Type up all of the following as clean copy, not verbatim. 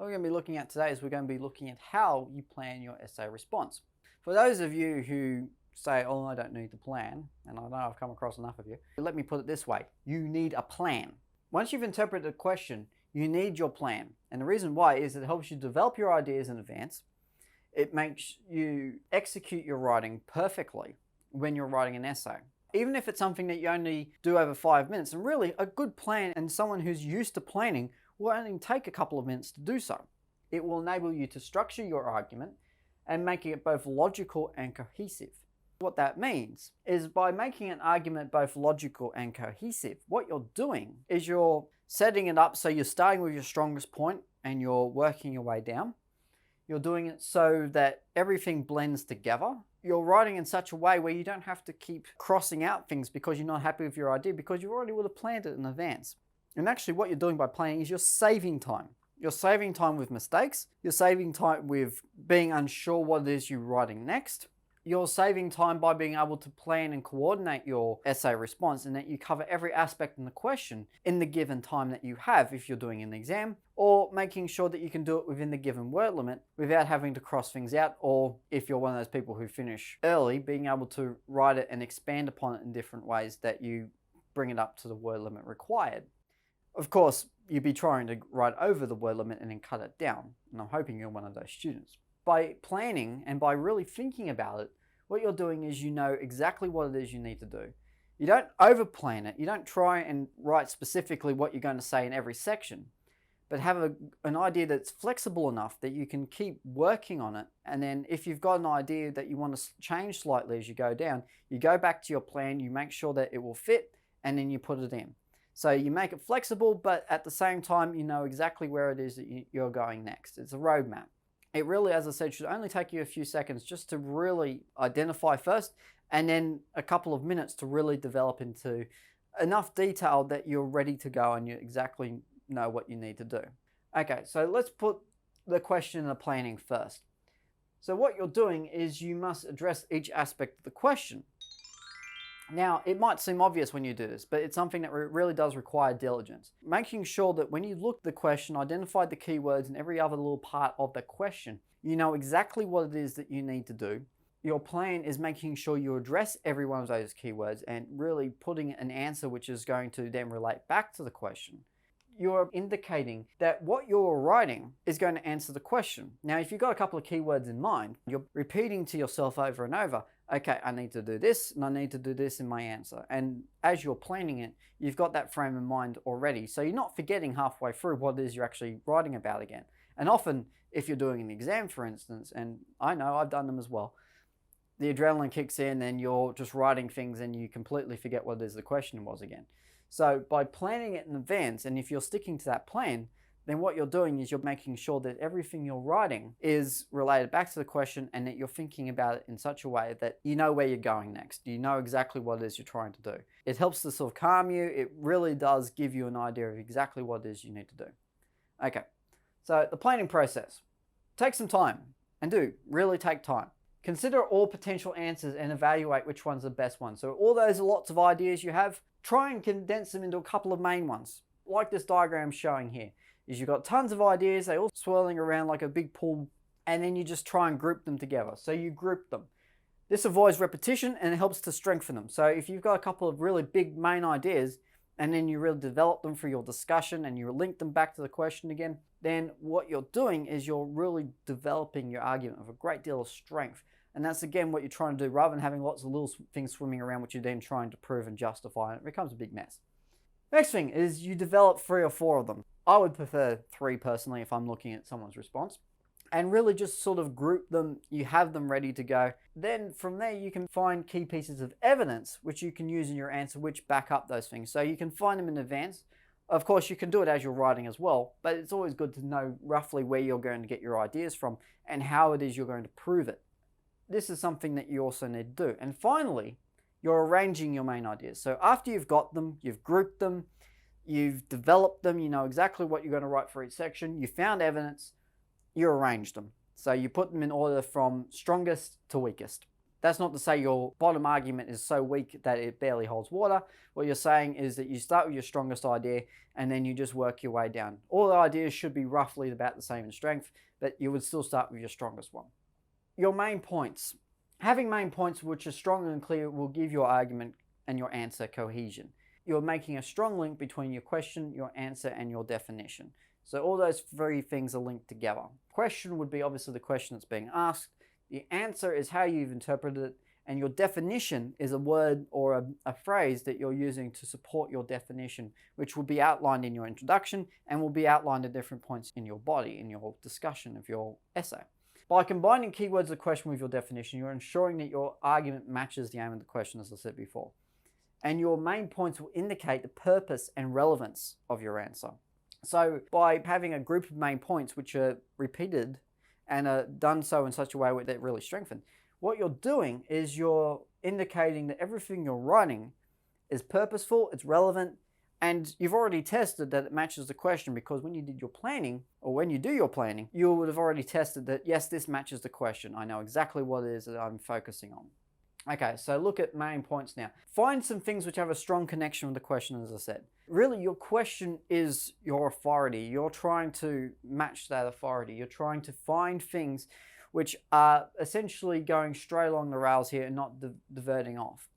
What we're going to be looking at today is we're going to be looking at how you plan your essay response. For those of you who say, oh, I don't need to plan, and I know I've come across enough of you, let me put it this way. You need a plan. Once you've interpreted a question, you need your plan. And the reason why is it helps you develop your ideas in advance. It makes you execute your writing perfectly when you're writing an essay. Even if it's something that you only do over 5 minutes, and really a good plan and someone who's used to planning will only take a couple of minutes to do so. It will enable you to structure your argument and making it both logical and cohesive. What that means is by making an argument both logical and cohesive, what you're doing is you're setting it up so you're starting with your strongest point and you're working your way down. You're doing it so that everything blends together. You're writing in such a way where you don't have to keep crossing out things because you're not happy with your idea because you already would have planned it in advance. And actually what you're doing by planning is you're saving time. You're saving time with mistakes. You're saving time with being unsure what it is you're writing next. You're saving time by being able to plan and coordinate your essay response and that you cover every aspect in the question in the given time that you have if you're doing an exam, or making sure that you can do it within the given word limit without having to cross things out, or if you're one of those people who finish early, being able to write it and expand upon it in different ways that you bring it up to the word limit required. Of course, you'd be trying to write over the word limit and then cut it down, and I'm hoping you're one of those students. By planning and by really thinking about it, what you're doing is you know exactly what it is you need to do. You don't over-plan it. You don't try and write specifically what you're going to say in every section, but have an idea that's flexible enough that you can keep working on it. And then if you've got an idea that you want to change slightly as you go down, you go back to your plan, you make sure that it will fit, and then you put it in. So you make it flexible, but at the same time, you know exactly where it is that you're going next. It's a roadmap. It really, as I said, should only take you a few seconds just to really identify first, and then a couple of minutes to really develop into enough detail that you're ready to go and you exactly know what you need to do. Okay, so let's put the question and the planning first. So what you're doing is you must address each aspect of the question. Now, it might seem obvious when you do this, but it's something that really does require diligence. Making sure that when you look at the question, identify the keywords and every other little part of the question, you know exactly what it is that you need to do. Your plan is making sure you address every one of those keywords and really putting an answer which is going to then relate back to the question. You're indicating that what you're writing is going to answer the question. Now, if you've got a couple of keywords in mind, you're repeating to yourself over and over, okay, I need to do this and I need to do this in my answer. And as you're planning it, you've got that frame of mind already. So you're not forgetting halfway through what it is you're actually writing about again. And often, if you're doing an exam, for instance, and I know I've done them as well, the adrenaline kicks in and you're just writing things and you completely forget what it is the question was again. So by planning it in advance, and if you're sticking to that plan, then what you're doing is you're making sure that everything you're writing is related back to the question and that you're thinking about it in such a way that you know where you're going next. You know exactly what it is you're trying to do. It helps to sort of calm you. It really does give you an idea of exactly what it is you need to do. Okay, so the planning process. Take some time, and do really take time. Consider all potential answers and evaluate which one's the best one. So all those lots of ideas you have, try and condense them into a couple of main ones, like this diagram showing here. Is you've got tons of ideas, they all swirling around like a big pool, and then you just try and group them together. So you group them. This avoids repetition and it helps to strengthen them. So if you've got a couple of really big main ideas, and then you really develop them for your discussion and you link them back to the question again, then what you're doing is you're really developing your argument with a great deal of strength. And that's again what you're trying to do, rather than having lots of little things swimming around which you're then trying to prove and justify, and it becomes a big mess. Next thing is you develop 3 or 4 of them. I would prefer 3 personally if I'm looking at someone's response. And really just sort of group them, you have them ready to go. Then from there you can find key pieces of evidence which you can use in your answer which back up those things. So you can find them in advance. Of course you can do it as you're writing as well, but it's always good to know roughly where you're going to get your ideas from and how it is you're going to prove it. This is something that you also need to do. And finally, you're arranging your main ideas. So after you've got them, you've grouped them, you've developed them, you know exactly what you're going to write for each section, you found evidence, you arrange them. So you put them in order from strongest to weakest. That's not to say your bottom argument is so weak that it barely holds water. What you're saying is that you start with your strongest idea and then you just work your way down. All the ideas should be roughly about the same in strength, but you would still start with your strongest one. Your main points. Having main points which are strong and clear will give your argument and your answer cohesion. You're making a strong link between your question, your answer, and your definition. So all those three things are linked together. Question would be obviously the question that's being asked. The answer is how you've interpreted it, and your definition is a word or a phrase that you're using to support your definition, which will be outlined in your introduction and will be outlined at different points in your body, in your discussion of your essay. By combining keywords of the question with your definition, you're ensuring that your argument matches the aim of the question, as I said before. And your main points will indicate the purpose and relevance of your answer. So by having a group of main points which are repeated and are done so in such a way that they're really strengthened, what you're doing is you're indicating that everything you're writing is purposeful, it's relevant, and you've already tested that it matches the question, because when you did your planning, or when you do your planning, you would have already tested that, yes, this matches the question. I know exactly what it is that I'm focusing on. Okay, so look at main points now. Find some things which have a strong connection with the question, as I said. Really, your question is your authority. You're trying to match that authority. You're trying to find things which are essentially going straight along the rails here and not diverting off.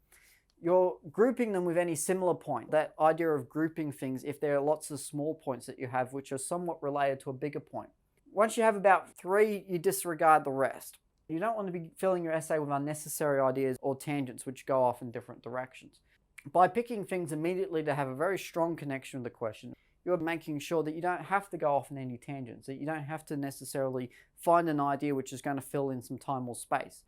You're grouping them with any similar point. That idea of grouping things, if there are lots of small points that you have which are somewhat related to a bigger point. Once you have about 3, you disregard the rest. You don't want to be filling your essay with unnecessary ideas or tangents which go off in different directions. By picking things immediately to have a very strong connection with the question, you're making sure that you don't have to go off in any tangents, that you don't have to necessarily find an idea which is going to fill in some time or space,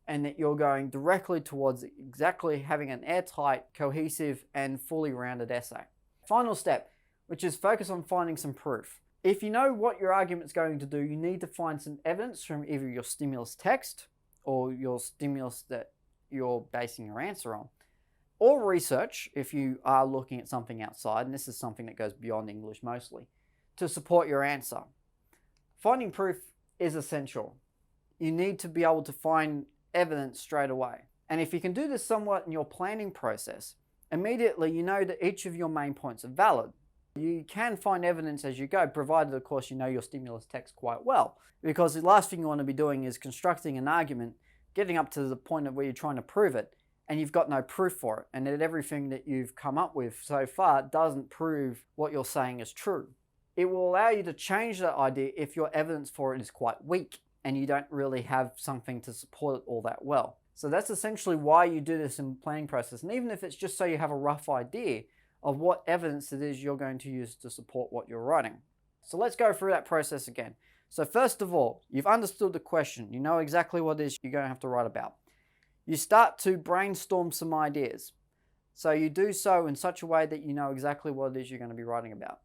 and that you're going directly towards exactly having an airtight, cohesive, and fully rounded essay. Final step, which is focus on finding some proof. If you know what your argument's going to do, you need to find some evidence from either your stimulus text or your stimulus that you're basing your answer on, or research if you are looking at something outside, and this is something that goes beyond English mostly, to support your answer. Finding proof is essential. You need to be able to find evidence straight away. And if you can do this somewhat in your planning process, immediately you know that each of your main points are valid. You can find evidence as you go, provided of course you know your stimulus text quite well, because the last thing you want to be doing is constructing an argument, getting up to the point of where you're trying to prove it, and you've got no proof for it, and that everything that you've come up with so far doesn't prove what you're saying is true. It will allow you to change that idea if your evidence for it is quite weak and you don't really have something to support it all that well. So that's essentially why you do this in the planning process, and even if it's just so you have a rough idea of what evidence it is you're going to use to support what you're writing. So let's go through that process again. So first of all, you've understood the question. You know exactly what it is you're going to have to write about. You start to brainstorm some ideas. So you do so in such a way that you know exactly what it is you're going to be writing about.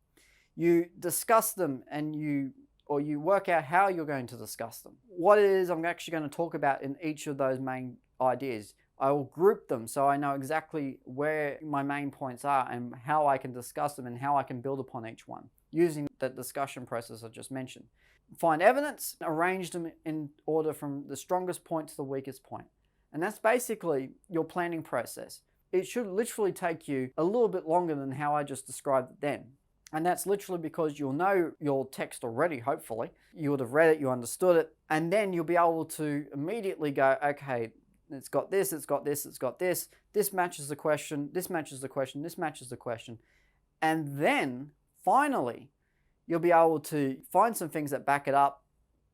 You discuss them and you work out how you're going to discuss them. What it is I'm actually going to talk about in each of those main ideas. I will group them so I know exactly where my main points are and how I can discuss them and how I can build upon each one using that discussion process I just mentioned. Find evidence, arrange them in order from the strongest point to the weakest point. And that's basically your planning process. It should literally take you a little bit longer than how I just described it then. And that's literally because you'll know your text already, hopefully. You would have read it, you understood it, and then you'll be able to immediately go, okay, it's got this, it's got this, it's got this. This matches the question, this matches the question, this matches the question. And then, finally, you'll be able to find some things that back it up.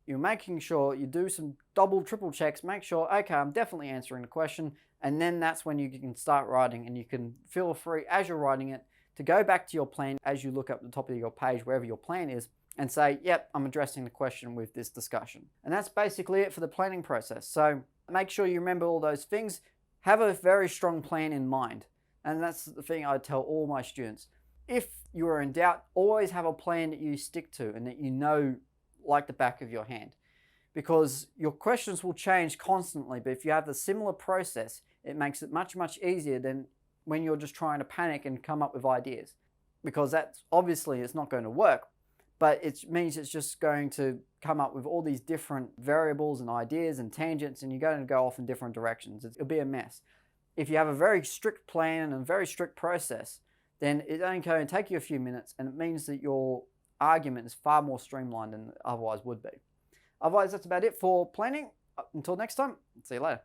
You're making sure you do some double, triple checks, make sure, okay, I'm definitely answering the question. And then that's when you can start writing, and you can feel free, as you're writing it, to go back to your plan as you look up the top of your page, wherever your plan is, and say, yep, I'm addressing the question with this discussion. And that's basically it for the planning process. So make sure you remember all those things. Have a very strong plan in mind. And that's the thing I tell all my students. If you are in doubt, always have a plan that you stick to and that you know like the back of your hand. Because your questions will change constantly, but if you have a similar process, it makes it much, much easier than when you're just trying to panic and come up with ideas. Because that's obviously it's not going to work. but it means it's just going to come up with all these different variables and ideas and tangents, and you're going to go off in different directions. It'll be a mess. If you have a very strict plan and a very strict process, then it's only going to take you a few minutes, and it means that your argument is far more streamlined than it otherwise would be. Otherwise, that's about it for planning. Until next time, see you later.